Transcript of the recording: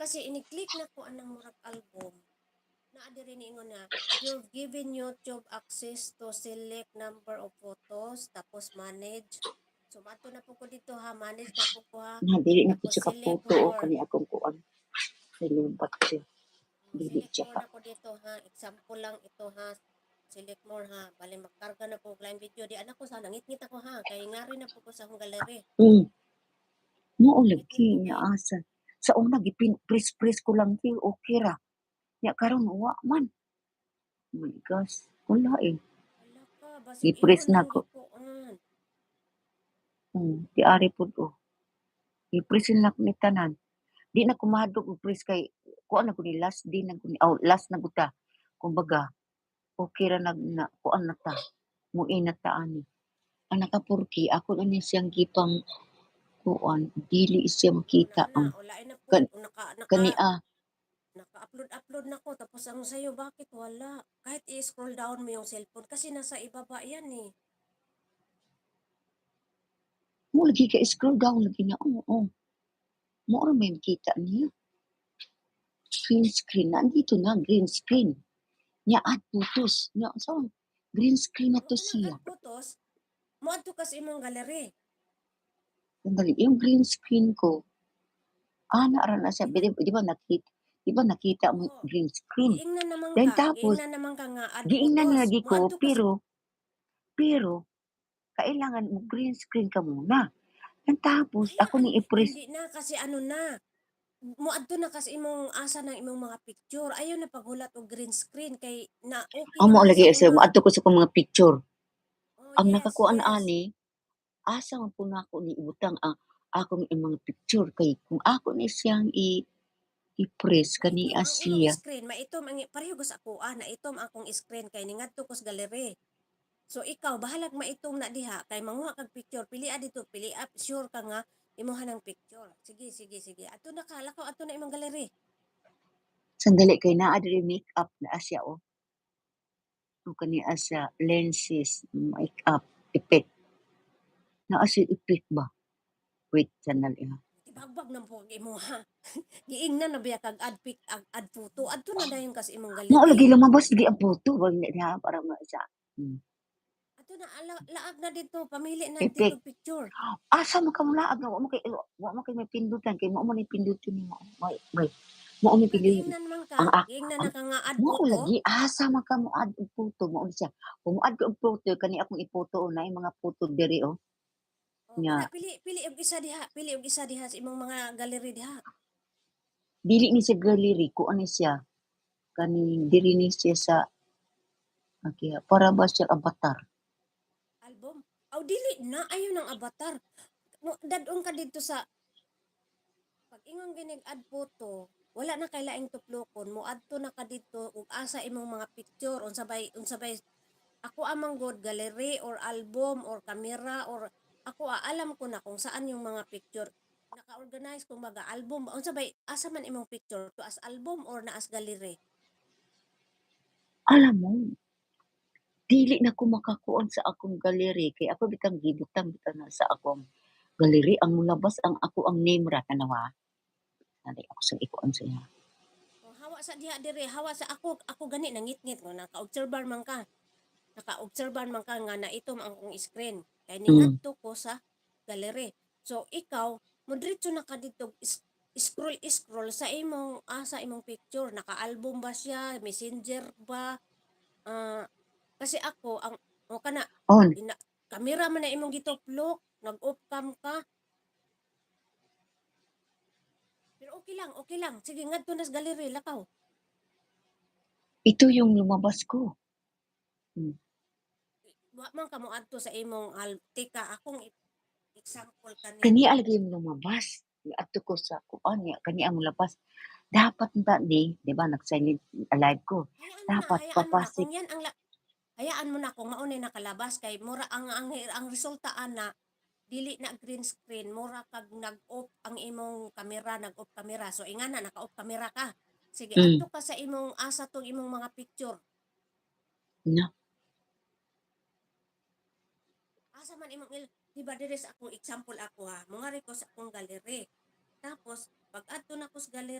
kasi ini-click na ko anang murag album. Naa diri niingon na you've given YouTube access to select number of photos tapos manage. So mato na po ko dito ha, manage na po ko ha. Na dili na pud Tapos siya ka select photo o more. kani akong kuan. Nilubat siya. Dili Select siya more ka. na ko dito ha. Example lang ito ha. Select more ha. Bali magkarga na po live video. Di anak ko sa nangit-ngit ako ha. Kay ngari na po ko sa akong gallery. Mao Nangit-ngit lagi ko niya kay asa. Sa una press ko lang kay okay ra. Nya karon wa man. Oh my gosh. Wala eh. wala ka. Basig I-press ingon na lang ko. gikuan. Di ari pud ko. I-press na ko ni tanan. Di na ko mahadlok og press kay kuan na ko ni last day na ko ni last na ko ta. Kumbaga, okay ra na kuan na ta. Muin na ta ani. Ang nakapurki ako na ni siyang gipang kuan dili siya Una makita na. ang Wala na po. kan, Naka kani naka-upload na ko tapos ang sayo bakit wala? Kahit i-scroll down mo yung cellphone kasi nasa ibaba yan eh. mo lagi ka scroll down lagi na oo. Mo ra may makita niya. Green screen nandito na green screen. Nya add photos. Nya so green screen na to Wala siya. add photos. Mo adto kasi imong gallery. Sandali, yung green screen ko, naara na siya. Di ba? Di ba nakita? Di ba nakita mo Oo. green screen? Giingnan naman Then ka. tapos, Giingnan naman ka nga add giingnan photos. lagi Mo ko, adto kasi pero, kailangan mo green screen ka muna. Then tapos, ako hayaan ni i-press, hindi na kasi ano na. Mo adto na kasi imong asa ng imong mga picture. Ayaw na paghulat og green screen kay na okay amo man na lagi sa siya, una. mo adto ko sa kong mga picture. Oh Ang yes, nakakuan yes. ani, asa man po na ako ni ibutang akong mga picture kay kung ako ni siyang i-press kani Maitom ang imong siya. screen, maitom ang pareho sa ako na itom akong screen kay ningadto ko sa gallery. So ikaw bahalag maitom na diha kay manguha kag picture, pili dito, pili up, sure ka nga imuha ng picture. Sige, sige, sige. Ato na ka, lakaw ato na imong gallery. Sandali kay naa diri makeup na siya o. O kani siya lenses, makeup, effect. Naa siya effect ba? Wait, sandali ha. Tibagbag nang po imuha. Giingnan na biya kag add photo. Adto na dayon kas imong Mao gallery. lagi lumabas lagi ang photo wag na diha para sa Ato na laag na dito, pamili na dito effect. picture. Asa man ka mulaag nga wa mo kay may pindutan kay mao man ni pindutin nimo. Wait. Mao Di ni ba pindutin. giingnan man ka? Ang Giingnan ang na ka nga add mao photo. lagi asa man ka mo add og photo mao ni siya. Kung mo add ka og photo kani akong i-photo na mga photo diri Oh, nya kana pili og isa diha, pili og isa diha sa imong mga gallery diha. dili ni siya gallery ko ani siya kani diri ni siya sa para ba siya avatar. Album. Aw dili na ayo ng avatar. No, dadong ka dito sa pag ingon ginig add photo, wala na kay laing tuplokon, mo adto na ka dito ug asa imong mga picture unsabay ako amang god gallery or album or camera or ako alam ko na kung saan yung mga picture naka-organize kung baga album ba unsabay asa man imong picture to as album or na as gallery. Alam mo, dili na ko makakuon sa akong gallery kay ako bitang gibutang bitaw na sa akong gallery ang mulabas ang ako ang name ra tanawa. Dali ako sa ikuan sa iya. O, hawa sa diha dire, hawa sa ako gani nangit-ngit ko naka-observer man ka. Naka-observer man ka nga na itom ang akong screen. Kay Mm. ningadto ko sa gallery. So ikaw, mo diretso na ka dito scroll sa imong picture, naka-album ba siya, messenger ba? Ah, kasi ako ang o kana On, ina, kamera man na imong gituplok, nag-off cam ka. Pero okay lang. Sige, ngadto na sa gallery, lakaw. ito yung lumabas ko. Hmm. Wa man ka mo adto sa imong tika akong example kani. Kani alagi yung lumabas. Ato ko sa kuan niya, kani ang lumabas. Dapat ta di ba nag-silent alive ko. Dapat Hayaan mo na papasik. kung yan ang hayaan mo na kung maunay nakalabas kay mura ang resulta ana dili na green screen mura kag nag-off ang imong kamera, nag-off kamera. So ingana naka-off kamera ka. Sige, Mm. adto ka sa imong asa tong imong mga picture. No. Asa man imong di ba dire sa akong example ako ha. Mungari ko sa akong gallery. Tapos pag adto na ko sa gallery